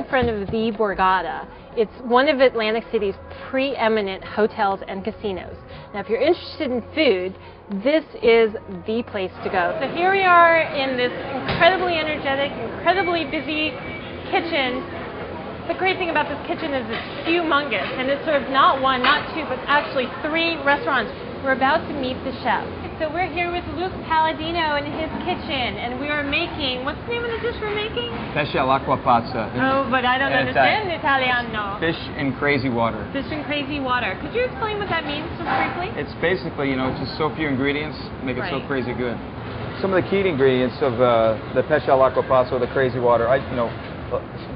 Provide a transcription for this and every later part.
front of the Borgata. It's one of Atlantic City's preeminent hotels and casinos. Now, if you're interested in food, this is the place to go. So here we are in this incredibly energetic, incredibly busy kitchen. The great thing about this kitchen is it's humongous, and it serves not one, not two, but actually 3 restaurants. We're about to meet the chef. So we're here with Luke Palladino in his kitchen, and we are making, what's the name of the dish we're making? Pesce all'acqua pazza. Oh, but I don't understand Italiano. Fish in crazy water. Fish in crazy water. Could you explain what that means just briefly? It's basically, just so few ingredients make it so crazy good. Some of the key ingredients of the pesce all'acqua pazza, or the crazy water,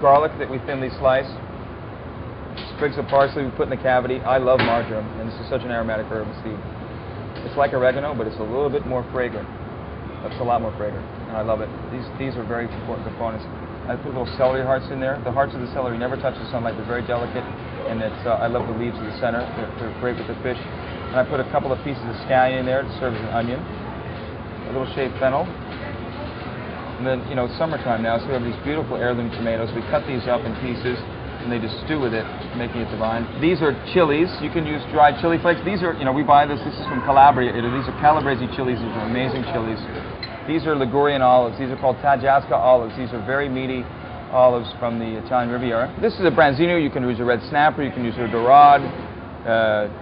garlic that we thinly slice, sprigs of parsley we put in the cavity. I love marjoram, and this is such an aromatic herb. It's like oregano, but it's a little bit more fragrant. It's a lot more fragrant, and I love it. These are very important components. I put little celery hearts in there. The hearts of the celery never touch the sunlight. They're very delicate, and I love the leaves of the center. They're great with the fish. And I put a couple of pieces of scallion in there to serve as an onion. A little shaved fennel. And then, it's summertime now, so we have these beautiful heirloom tomatoes. We cut these up in pieces, and they just stew with it, making it divine. These are chilies. You can use dried chili flakes. These are, we buy this. This is from Calabria, Italy. These are Calabrese chilies. These are amazing chilies. These are Ligurian olives. These are called Taggiasca olives. These are very meaty olives from the Italian Riviera. This is a branzino. You can use a red snapper. You can use a dorade.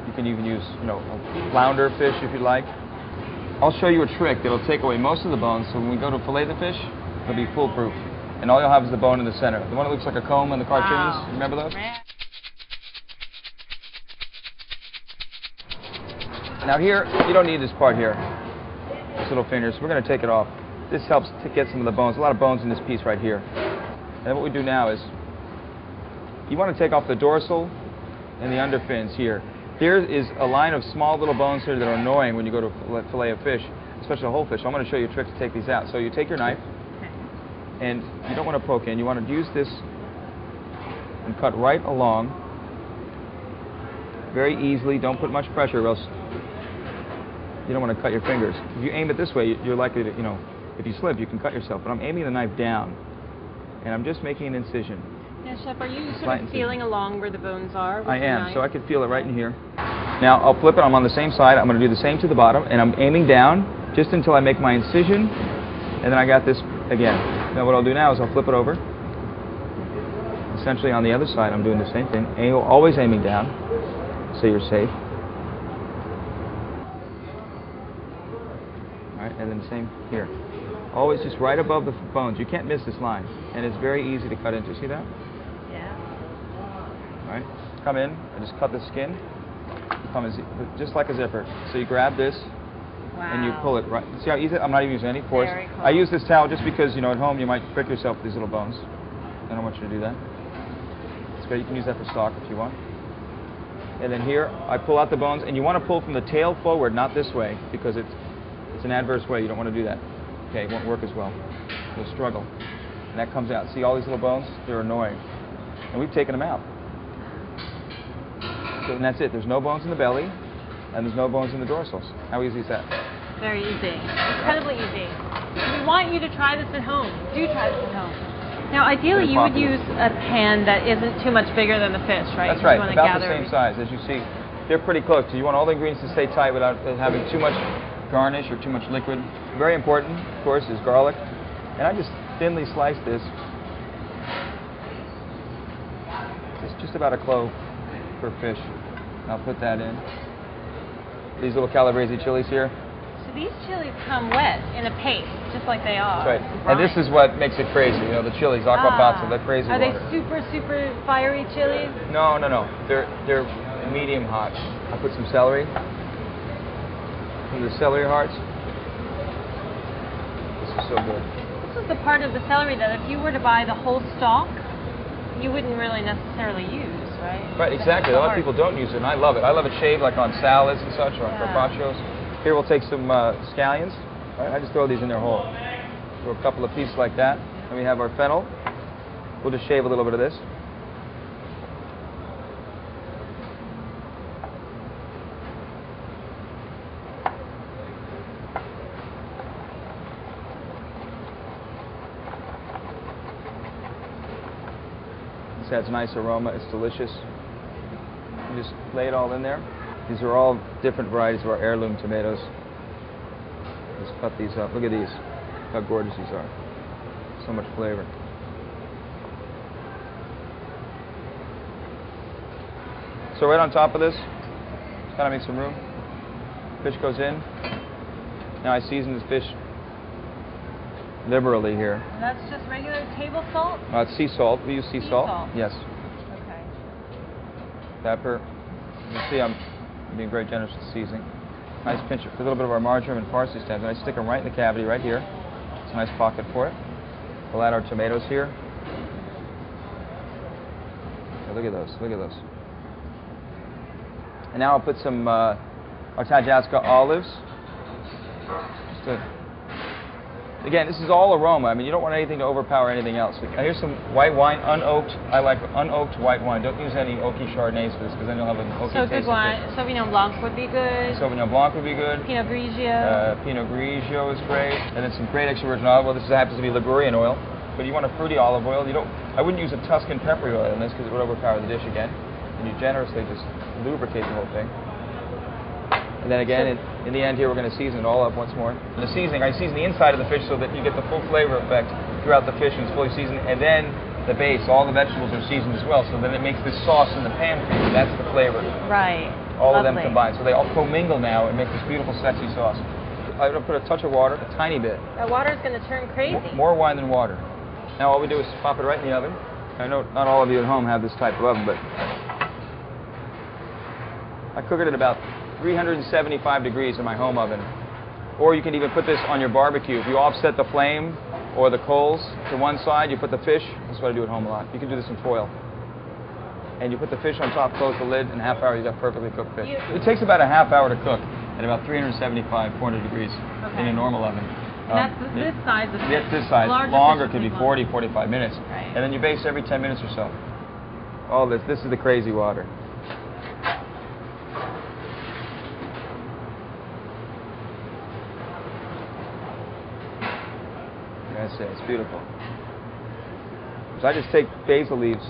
You can even use, a flounder fish if you like. I'll show you a trick that'll take away most of the bones, so when we go to fillet the fish, it'll be foolproof. And all you'll have is the bone in the center. The one that looks like a comb in the cartoons. Wow. Remember those? Now here, you don't need this part here. This little finger, so we're going to take it off. This helps to get some of the bones. A lot of bones in this piece right here. And what we do now is, you want to take off the dorsal and the underfins here. There is a line of small little bones here that are annoying when you go to fillet a fish, especially a whole fish. I'm going to show you a trick to take these out. So you take your knife, and you don't want to poke in. You want to use this and cut right along very easily. Don't put much pressure, or else you don't want to cut your fingers. If you aim it this way, you're likely to, if you slip, you can cut yourself. But I'm aiming the knife down, and I'm just making an incision. Now, Chef, are you sort of feeling along where the bones are? I am, so I can feel it right in here. Now, I'll flip it. I'm on the same side. I'm going to do the same to the bottom, and I'm aiming down just until I make my incision, and then I got this again. Now, what I'll do now is I'll flip it over. Essentially, on the other side, I'm doing the same thing. Always aiming down, so you're safe. All right, and then the same here. Always just right above the bones. You can't miss this line, and it's very easy to cut into. See that? All right, come in. I just cut the skin. Come in, just like a zipper. So you grab this, and you pull it right. See how easy? I'm not even using any force. Cool. I use this towel just because at home you might prick yourself with these little bones. I don't want you to do that. It's great. You can use that for stock if you want. And then here I pull out the bones, and you want to pull from the tail forward, not this way, because it's an adverse way. You don't want to do that. Okay, it won't work as well. You'll struggle. And that comes out. See all these little bones? They're annoying. And we've taken them out. So, and that's it. There's no bones in the belly, and there's no bones in the dorsals. How easy is that? Very easy. Incredibly easy. We want you to try this at home. Do try this at home. Now, ideally, you would use a pan that isn't too much bigger than the fish, right? That's right. About the same size. As you see, they're pretty close. So you want all the ingredients to stay tight without having too much garnish or too much liquid. Very important, of course, is garlic. And I just thinly slice this. It's just about a clove per fish. I'll put that in. These little Calabrese chilies here. So these chilies come wet in a paste, just like they are. That's right. And this is what makes it crazy. The chilies, acqua pazza, the crazy water. Are they super, super fiery chilies? No. They're medium hot. I put some celery. From the celery hearts. This is so good. This is the part of the celery that if you were to buy the whole stalk, you wouldn't really necessarily use, right? Right, exactly. A lot of people don't use it, and I love it. I love it shaved like on salads and such, or on carpaccios. Here we'll take some scallions. Right, I just throw these in there whole. Throw a couple of pieces like that. And we have our fennel. We'll just shave a little bit of this. just adds nice aroma. It's delicious. You just lay it all in there. These are all different varieties of our heirloom tomatoes. Just cut these up. Look at these. How gorgeous these are. So much flavor. So right on top of this, just kind of make some room. Fish goes in. Now I season this fish liberally here. And that's just regular table salt? It's sea salt. We use sea salt. Yes. Okay. Pepper. You can see I'm being very generous with the seasoning. Nice pinch of a little bit of our marjoram and parsley stems. And I stick them right in the cavity right here. It's a nice pocket for it. We'll add our tomatoes here. Yeah, look at those. Look at those. And now I'll put some our Tadjaska olives. Just to, again, this is all aroma. I mean, you don't want anything to overpower anything else. Now here's some white wine, unoaked. I like unoaked white wine. Don't use any oaky Chardonnays for this, because then you'll have an oaky taste. So good wine. Sauvignon Blanc would be good. Sauvignon Blanc would be good. Pinot Grigio. Pinot Grigio is great. And then some great extra virgin olive oil. This happens to be Ligurian oil. But you want a fruity olive oil. You don't. I wouldn't use a Tuscan peppery oil in this, because it would overpower the dish again. And you generously just lubricate the whole thing. And then again, in the end here, we're going to season it all up once more. And the seasoning, I season the inside of the fish so that you get the full flavor effect throughout the fish and it's fully seasoned. And then the base, all the vegetables are seasoned as well. So then it makes this sauce in the pan for you. That's the flavor. Right. All of them combined. So they all commingle now and make this beautiful, sexy sauce. I'm going to put a touch of water, a tiny bit. That water's going to turn crazy. More wine than water. Now all we do is pop it right in the oven. I know not all of you at home have this type of oven, but I cook it at about 375 degrees in my home oven. Or you can even put this on your barbecue. If you offset the flame or the coals to one side, you put the fish. That's what I do at home a lot. You can do this in foil. And you put the fish on top, close the lid, in a half hour you've got perfectly cooked fish. It takes about a half hour to cook at about 375, 400 degrees in a normal oven. That's this size of fish. That's this size. Longer could be 40, 45 minutes. Right. And then you baste every 10 minutes or so. All this is the crazy water. That's it. It's beautiful. So I just take basil leaves.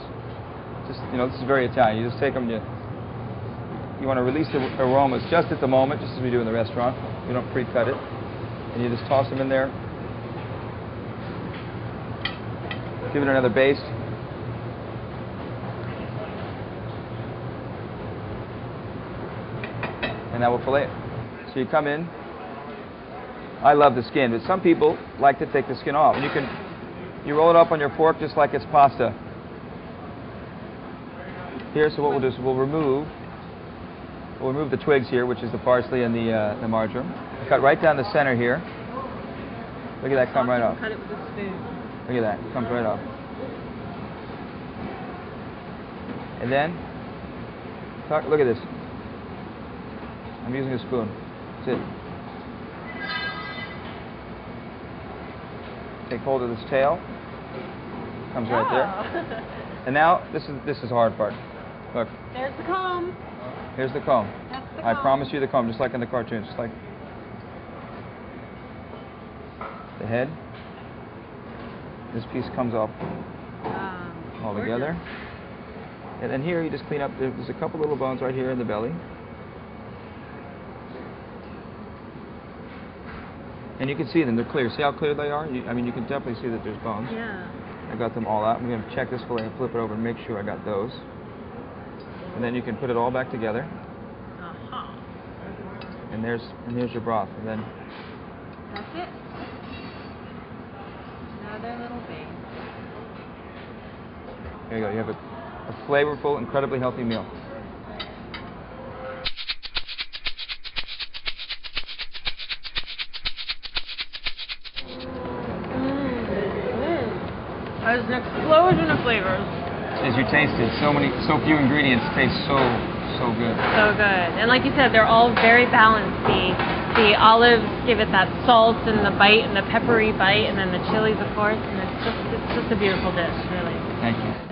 Just this is very Italian. You just take them. You want to release the aromas just at the moment, just as we do in the restaurant. You don't pre-cut it, and you just toss them in there. Give it another baste. And now we'll fillet it. So you come in. I love the skin, but some people like to take the skin off. And you roll it up on your fork just like it's pasta. Here, so what we'll do is we'll remove the twigs here, which is the parsley and the marjoram. Cut right down the center here. Look at that, come right off. Cut it with a spoon. Look at that, comes right off. And then, look at this. I'm using a spoon. That's it. Take hold of this tail. Comes right there. And now this is the hard part. Look. There's the comb. Here's the comb. That's the I comb. promise you the comb, just like in the cartoons, just like the head. This piece comes off all together. And then here you just clean up. There's a couple little bones right here in the belly. And you can see them, they're clear. See how clear they are? I mean, you can definitely see that there's bones. Yeah. I got them all out. I'm going to check this fillet and flip it over and make sure I got those. And then you can put it all back together. Uh-huh. And here's your broth. And then that's it. Another little base. There you go. You have a flavorful, incredibly healthy meal. There's an explosion of flavors. As you taste it, so few ingredients taste so good. So good. And like you said, they're all very balanced. The olives give it that salt and the bite and the peppery bite, and then the chilies, of course. And it's just a beautiful dish, really. Thank you.